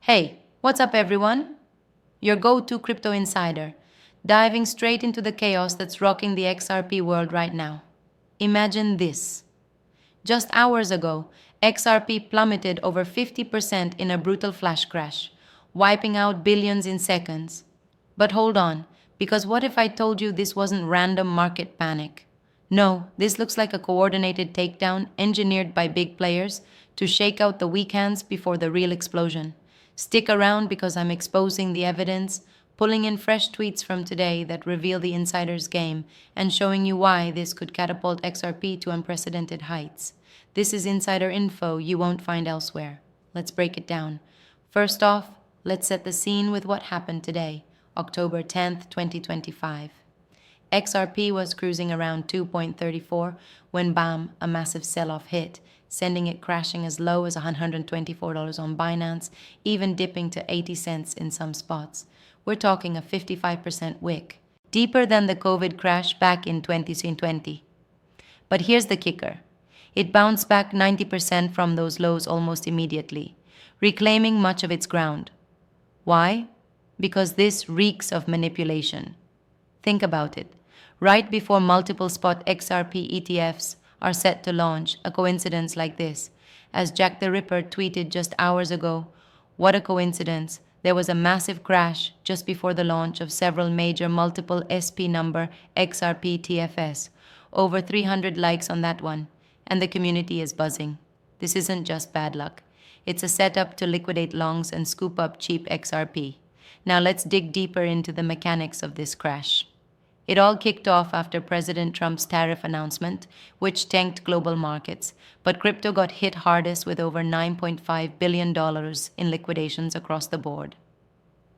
Hey, what's up, everyone? Your go to crypto insider, diving straight into the chaos that's rocking the XRP world right now. Imagine this. Just hours ago, XRP plummeted over 50% in a brutal flash crash, wiping out billions in seconds. But hold on, because what if I told you this wasn't random market panic? No, this looks like a coordinated takedown engineered by big players to shake out the weak hands before the real explosion. Stick around because I'm exposing the evidence, pulling in fresh tweets from today that reveal the insider's game, and showing you why this could catapult XRP to unprecedented heights. This is insider info you won't find elsewhere. Let's break it down. First off, let's set the scene with what happened today, October 10th, 2025. XRP was cruising around 2.34 when bam, a massive sell-off hit, sending it crashing as low as $124 on Binance, even dipping to 80 cents in some spots. We're talking a 55% wick, deeper than the COVID crash back in 2020. But here's the kicker. It bounced back 90% from those lows almost immediately, reclaiming much of its ground. Why? Because this reeks of manipulation. Think about it. Right before multiple spot XRP ETFs are set to launch, a coincidence like this. As Jack the Ripper tweeted just hours ago, what a coincidence. There was a massive crash just before the launch of several major multiple SP number XRP TFS. Over 300 likes on that one, and the community is buzzing. This isn't just bad luck. It's a setup to liquidate longs and scoop up cheap XRP. Now let's dig deeper into the mechanics of this crash. It all kicked off after President Trump's tariff announcement, which tanked global markets, but crypto got hit hardest with over $9.5 billion in liquidations across the board.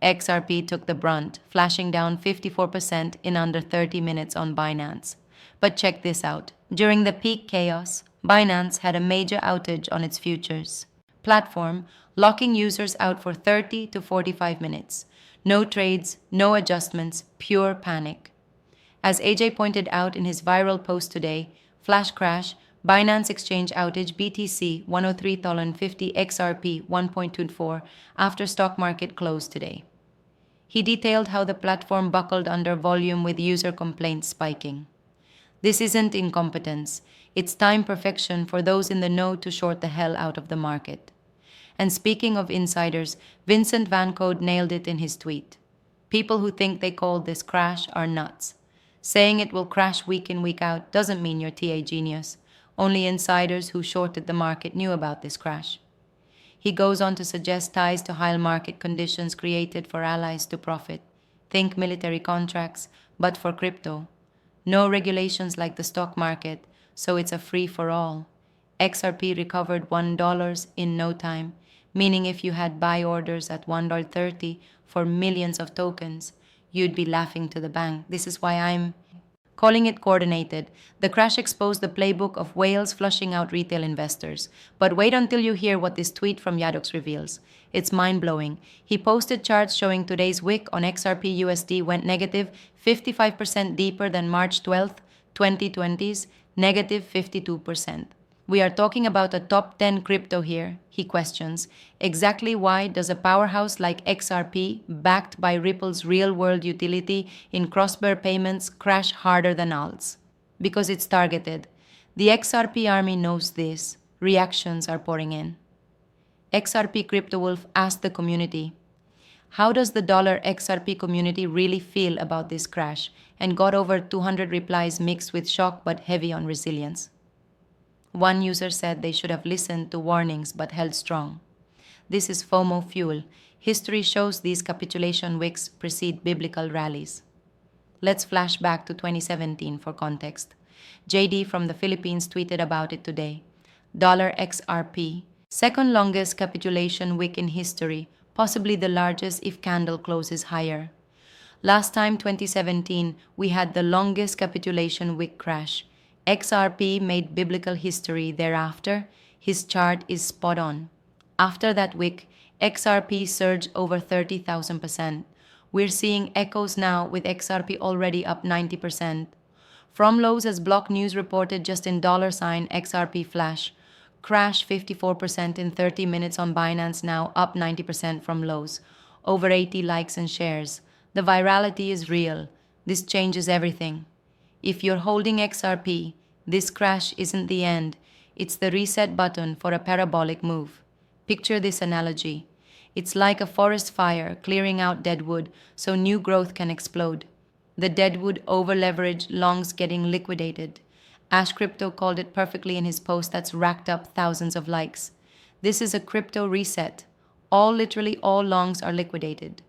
XRP took the brunt, flashing down 54% in under 30 minutes on Binance. But check this out. During the peak chaos, Binance had a major outage on its futures platform, locking users out for 30 to 45 minutes. No trades, no adjustments, pure panic. As AJ pointed out in his viral post today, flash crash, Binance Exchange outage BTC 103.50 XRP 1.24 after stock market closed today. He detailed how the platform buckled under volume with user complaints spiking. This isn't incompetence, it's time perfection for those in the know to short the hell out of the market. And speaking of insiders, Vincent Van Code nailed it in his tweet. People who think they called this crash are nuts. Saying it will crash week in, week out doesn't mean you're TA genius. Only insiders who shorted the market knew about this crash. He goes on to suggest ties to high market conditions created for allies to profit. Think military contracts, but for crypto. No regulations like the stock market, so it's a free-for-all. XRP recovered $1 in no time, meaning if you had buy orders at $1.30 for millions of tokens, you'd be laughing to the bank. This is why I'm calling it coordinated. The crash exposed the playbook of whales flushing out retail investors. But wait until you hear what this tweet from Yadox reveals. It's mind-blowing. He posted charts showing today's wick on XRP USD went negative 55% deeper than March 12th, 2020's negative 52%. We are talking about a top 10 crypto here, he questions. Exactly why does a powerhouse like XRP, backed by Ripple's real-world utility in cross-border payments, crash harder than alts? Because it's targeted. The XRP army knows this. Reactions are pouring in. XRP Crypto Wolf asked the community, how does the $XRP community really feel about this crash? And got over 200 replies mixed with shock but heavy on resilience. One user said they should have listened to warnings but held strong. This is FOMO fuel. History shows these capitulation wicks precede biblical rallies. Let's flash back to 2017 for context. JD from the Philippines tweeted about it today. $XRP, second longest capitulation wick in history, possibly the largest if candle closes higher. Last time, 2017, we had the longest capitulation wick crash. XRP made biblical history thereafter. His chart is spot on. After that wick, XRP surged over 30,000%. We're seeing echoes now with XRP already up 90%. From lows as Block News reported just in $XRP flash, Crash 54% in 30 minutes on Binance now, up 90% from lows. Over 80 likes and shares. The virality is real. This changes everything. If you're holding XRP, this crash isn't the end. It's the reset button for a parabolic move. Picture this analogy. It's like a forest fire clearing out deadwood so new growth can explode. The deadwood over-leveraged longs getting liquidated. Ash Crypto called it perfectly in his post that's racked up thousands of likes. This is a crypto reset. Literally all longs are liquidated.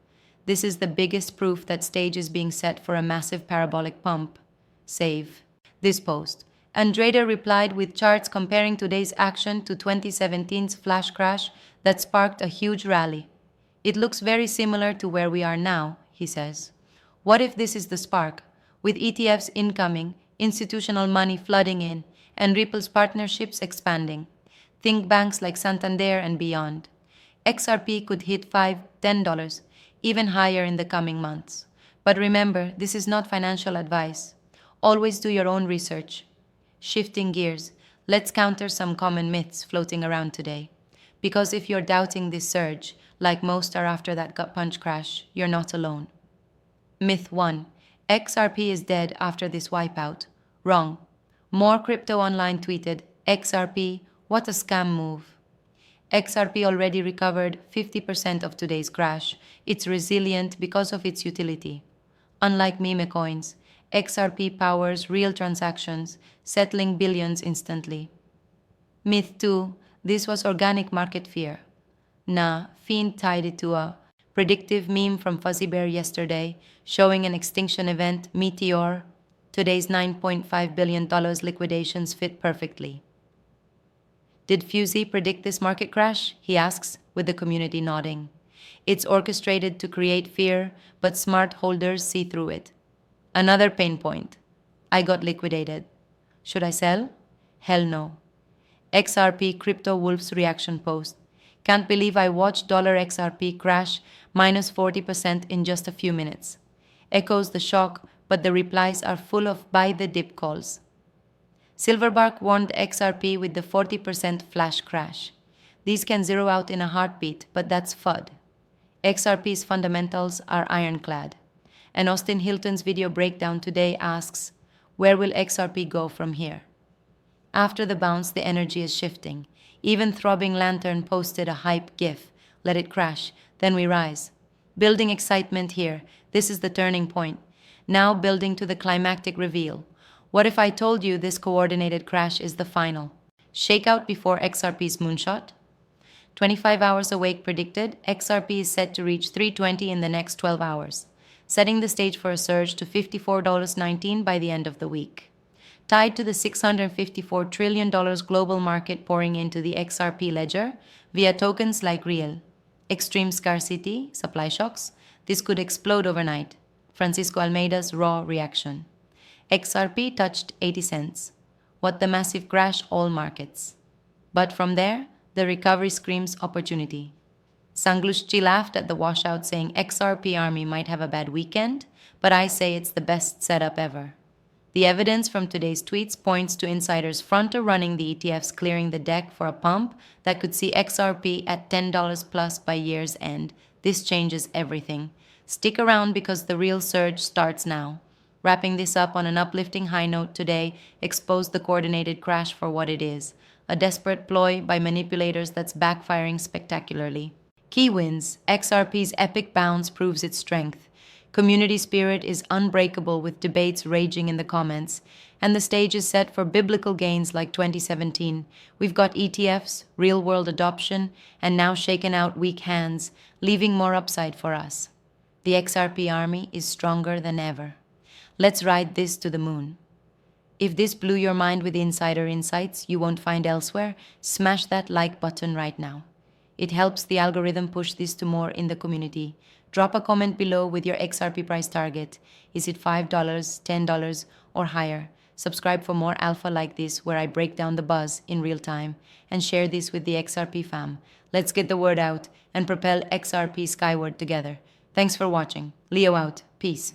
This is the biggest proof that stage is being set for a massive parabolic pump. Save this post. Andreda replied with charts comparing today's action to 2017's flash crash that sparked a huge rally. It looks very similar to where we are now, he says. What if this is the spark? With ETFs incoming, institutional money flooding in, and Ripple's partnerships expanding. Think banks like Santander and beyond. XRP could hit $5, $10, even higher in the coming months. But remember, this is not financial advice. Always do your own research. Shifting gears, let's counter some common myths floating around today. Because if you're doubting this surge, like most are after that gut punch crash, you're not alone. Myth 1. XRP is dead after this wipeout. Wrong. More Crypto Online tweeted, XRP, what a scam move. XRP already recovered 50% of today's crash. It's resilient because of its utility. Unlike meme coins, XRP powers real transactions, settling billions instantly. Myth 2. This was organic market fear. Nah, Fiend tied it to a predictive meme from Fuzzy Bear yesterday, showing an extinction event, Meteor. Today's $9.5 billion liquidations fit perfectly. Did Fuzzy predict this market crash? He asks, with the community nodding. It's orchestrated to create fear, but smart holders see through it. Another pain point. I got liquidated. Should I sell? Hell no. XRP Crypto Wolf's reaction post. Can't believe I watched $XRP crash minus 40% in just a few minutes. Echoes the shock, but the replies are full of buy the dip calls. Silverbark warned XRP with the 40% flash crash. These can zero out in a heartbeat, but that's FUD. XRP's fundamentals are ironclad. And Austin Hilton's video breakdown today asks, where will XRP go from here? After the bounce, the energy is shifting. Even Throbbing Lantern posted a hype gif. Let it crash, then we rise. Building excitement here. This is the turning point. Now building to the climactic reveal. What if I told you this coordinated crash is the final? Shakeout before XRP's moonshot? 25 hours awake predicted, XRP is set to reach 320 in the next 12 hours, setting the stage for a surge to $54.19 by the end of the week. Tied to the $654 trillion global market pouring into the XRP ledger via tokens like Real. Extreme scarcity, supply shocks, this could explode overnight. Francisco Almeida's raw reaction. XRP touched 80 cents. What the massive crash all markets. But from there, the recovery screams opportunity. Sanglushchi laughed at the washout, saying XRP army might have a bad weekend, but I say it's the best setup ever. The evidence from today's tweets points to insiders front-running the ETFs clearing the deck for a pump that could see XRP at $10 plus by year's end. This changes everything. Stick around because the real surge starts now. Wrapping this up on an uplifting high note today exposed the coordinated crash for what it is, a desperate ploy by manipulators that's backfiring spectacularly. Key wins. XRP's epic bounce proves its strength. Community spirit is unbreakable with debates raging in the comments, and the stage is set for biblical gains like 2017. We've got ETFs, real-world adoption, and now shaken out weak hands, leaving more upside for us. The XRP army is stronger than ever. Let's ride this to the moon. If this blew your mind with insider insights you won't find elsewhere, smash that like button right now. It helps the algorithm push this to more in the community. Drop a comment below with your XRP price target. Is it $5, $10, or higher? Subscribe for more alpha like this where I break down the buzz in real time, and share this with the XRP fam. Let's get the word out and propel XRP skyward together. Thanks for watching. Leo out. Peace.